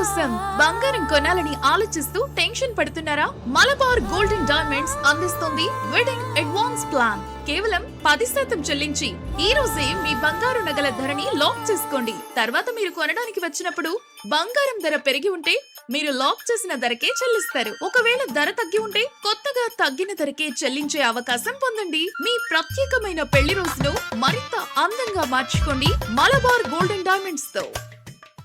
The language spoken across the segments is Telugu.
కోసం బంగారం కొనాలని ఆలోచిస్తూ టెన్షన్ పడుతున్నారా? మలబార్ గోల్డెన్ డైమండ్స్ అందిస్తుంది వెడ్డింగ్ అడ్వాన్స్ ప్లాన్. కేవలం 10% చెల్లించి ఈ రోజే మీ బంగారు నగల ధరని లాక్ చేసుకోండి. తర్వాత మీరు కొనడానికి వచ్చినప్పుడు బంగారం ధర పెరిగి ఉంటే మీరు లాక్ చేసిన ధరకే చెల్లిస్తారు. ఒకవేళ ధర తగ్గి ఉంటే కొత్తగా తగ్గిన ధరకే చెల్లించే అవకాశం పొందండి. మీ ప్రత్యేకమైన పెళ్లి రోజును మరింత అందంగా మార్చుకోండి మలబార్ గోల్డెన్ డైమండ్స్ తో.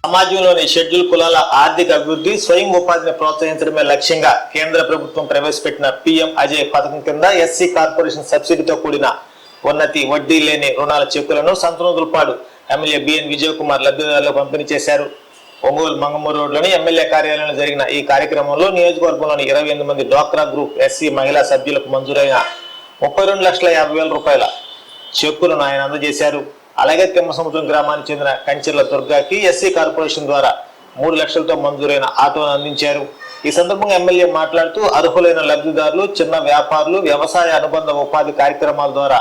సమాజంలోని షెడ్యూల్ కులాల ఆర్థిక అభివృద్ధి, స్వయం ఉపాధిని ప్రోత్సహించడమే లక్ష్యంగా కేంద్ర ప్రభుత్వం ప్రవేశపెట్టిన పీఎం అజయ్ పథకం కింద ఎస్సీ కార్పొరేషన్ సబ్సిడీతో కూడిన ఉన్నతి వడ్డీ లేని రుణాల చెక్కులను సంతనూరుపాడు ఎమ్మెల్యే బిఎన్ విజయ్ కుమార్ లబ్ధిదారులకు పంపిణీ చేశారు. ఒంగోలు మంగమూరు రోడ్లోని ఎమ్మెల్యే కార్యాలయంలో జరిగిన ఈ కార్యక్రమంలో నియోజకవర్గంలోని 28 మంది డ్వాక్రా గ్రూప్ ఎస్సీ మహిళా సభ్యులకు మంజూరైన 32,50,000 రూపాయల చెక్కులను ఆయన అందజేశారు. అలాగే తిమ్మసముద్రం గ్రామానికి చెందిన కంచెర్ల దుర్గాకి ఎస్సీ కార్పొరేషన్ ద్వారా 3 లక్షలతో మంజూరైన ఆటోను అందించారు. ఈ సందర్భంగా ఎమ్మెల్యే మాట్లాడుతూ అర్హులైన లబ్ధిదారులు, చిన్న వ్యాపారులు వ్యవసాయ అనుబంధ ఉపాధి కార్యక్రమాల ద్వారా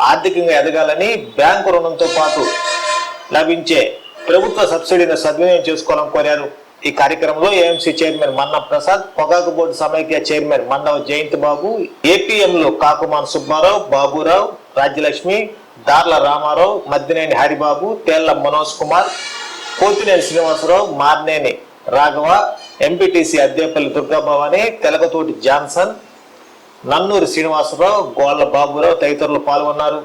ఆర్థికంగా ఎదగాలని, బ్యాంకు రుణంతో పాటు లభించే ప్రభుత్వ సబ్సిడీని సద్వినియోగం చేసుకోవాలని కోరారు. ఈ కార్యక్రమంలో ఏఎంసీ చైర్మన్ మన్నా ప్రసాద్, పొగాకు బోర్డు సమైక్య చైర్మన్ మన్నవ జయంత్ బాబు, ఏపీఎంలు కాకుమాన్ సుబ్బారావు, బాబురావు, రాజ్యలక్ష్మి, దార్ల రామారావు, మద్దినేని హరిబాబు, తేళ్ల మనోజ్ కుమార్, కోతినేని శ్రీనివాసరావు, మార్నేని రాఘవ, ఎంపీటీసీ అద్దేపల్లి దుర్గాభవాని, తెలకతోటి జాన్సన్, నన్నూరి శ్రీనివాసరావు, గోళ్ల బాబురావు తదితరులు పాల్గొన్నారు.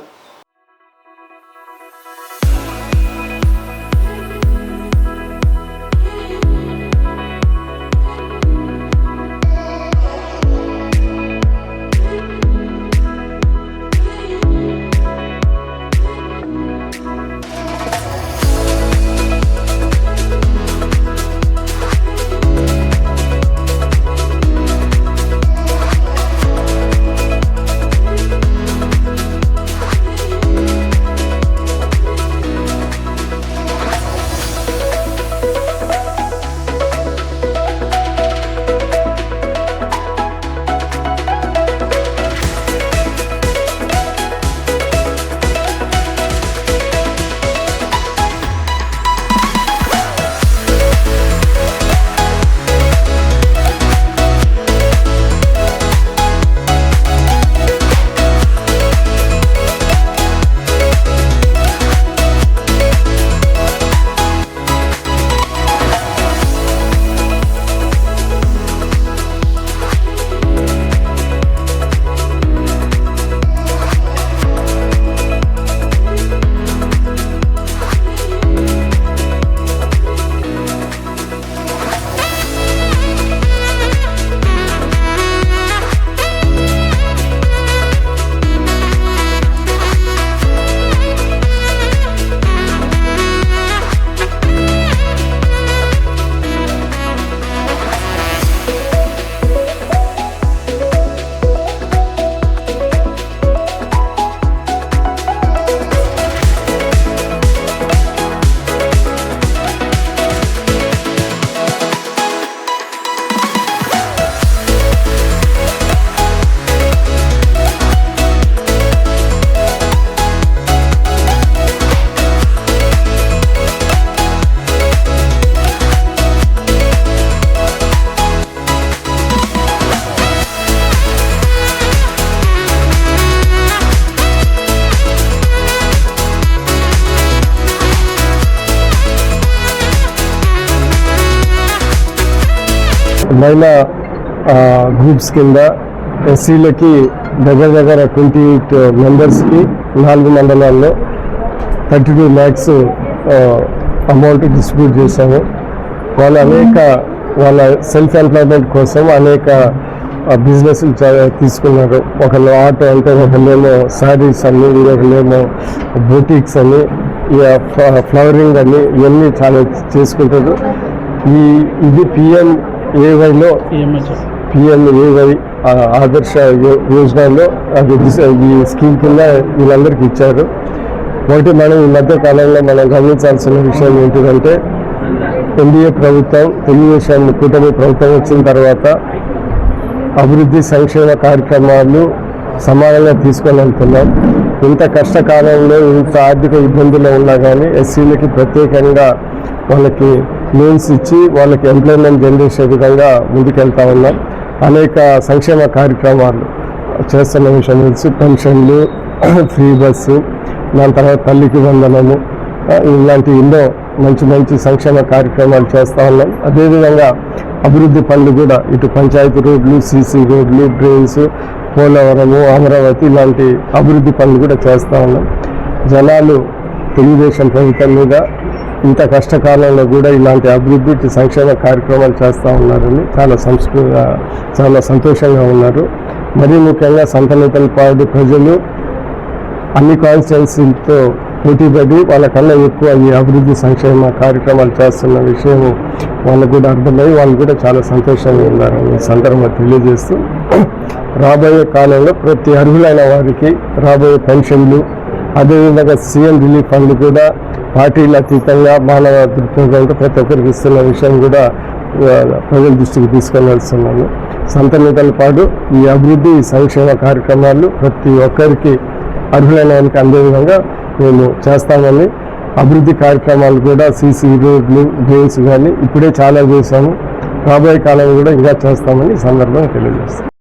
మహిళా గ్రూప్స్ కింద ఎస్సీలకి దగ్గర 28 మెంబర్స్కి 4 మండలాల్లో 32 lakhs అమౌంట్ డిస్ట్రిబ్యూట్ చేశాము. వాళ్ళ సెల్ఫ్ ఎంప్లాయ్మెంట్ కోసం అనేక బిజినెస్లు తీసుకున్నారు. ఒకళ్ళు ఆటో అంటే, ఒకళ్ళేమో శారీస్ అని, ఒకళ్ళేమో బొటిక్స్ అని, ఫ్లవరింగ్ అని, ఇవన్నీ చాలా చేసుకుంటారు. ఇది పిఎంఏవైలో పిఎంఏవై ఆదర్శ యోజనలో అది ఈ స్కీమ్ కింద వీళ్ళందరికీ ఇచ్చారు. ఒకటి మనం ఈ మధ్య కాలంలో మనం గమనించాల్సిన విషయం ఏంటిదంటే, ఎన్డీఏ ప్రభుత్వం, తెలుగుదేశం కూటమి ప్రభుత్వం వచ్చిన తర్వాత అభివృద్ధి సంక్షేమ కార్యక్రమాలు సమానంగా తీసుకొని వెళ్తున్నాం. ఇంత కష్టకాలంలో ఇంత ఆర్థిక ఇబ్బందులు ఉన్నా కానీ ఎస్సీలకి ప్రత్యేకంగా వాళ్ళకి లోన్స్ ఇచ్చి వాళ్ళకి ఎంప్లాయ్మెంట్ జనరేషన్ విధంగా ముందుకెళ్తా ఉన్నాం. అనేక సంక్షేమ కార్యక్రమాలు చేస్తున్న విషయం తెలుసు. పెన్షన్లు, ఫ్రీ బస్సు, దాని తర్వాత తల్లికి వందనము, ఇలాంటి ఎన్నో మంచి మంచి సంక్షేమ కార్యక్రమాలు చేస్తూ ఉన్నాం. అదేవిధంగా అభివృద్ధి పనులు కూడా ఇటు పంచాయతీ రోడ్లు, సీసీ రోడ్లు, డ్రైన్స్, పోలవరము, అమరావతి ఇలాంటి అభివృద్ధి పనులు కూడా చేస్తూ ఉన్నాం. జనాలు తెలుగుదేశం ప్రభుత్వం మీద ఇంత కష్టకాలంలో కూడా ఇలాంటి అభివృద్ధి ఇటు సంక్షేమ కార్యక్రమాలు చేస్తూ ఉన్నారని చాలా సంతోషంగా ఉన్నారు. మరీ ముఖ్యంగా సంతనూతలపాడు ప్రజలు అన్ని కాన్స్టిట్యున్సీలతో పోటీపడి వాళ్ళకన్నా ఎక్కువ ఈ అభివృద్ధి సంక్షేమ కార్యక్రమాలు చేస్తున్న విషయం వాళ్ళకు కూడా అర్థమై వాళ్ళు కూడా చాలా సంతోషంగా ఉన్నారని ఈ సందర్భంగా తెలియజేస్తూ, రాబోయే కాలంలో ప్రతి అర్హులైన వారికి రాబోయే పెన్షన్లు, అదేవిధంగా సీఎం రిలీఫ్ ఫండ్ కూడా పార్టీల అతీతంగా మానవ దృక్పథంతో ప్రతి ఒక్కరికి ఇస్తున్న విషయం కూడా ప్రజల దృష్టికి తీసుకొని వెళ్తున్నాను. సంతనూతలపాడు ఈ అభివృద్ధి సంక్షేమ కార్యక్రమాలు ప్రతి ఒక్కరికి అర్హులైన వారికి అందే విధంగా మేము చేస్తామని, అభివృద్ధి కార్యక్రమాలు కూడా సీసీ రోడ్లు, డ్రైన్స్ కానీ ఇప్పుడే చాలా చేశాము, రాబోయే కాలంలో కూడా ఇంకా చేస్తామని ఈ సందర్భంగా తెలియజేస్తాం.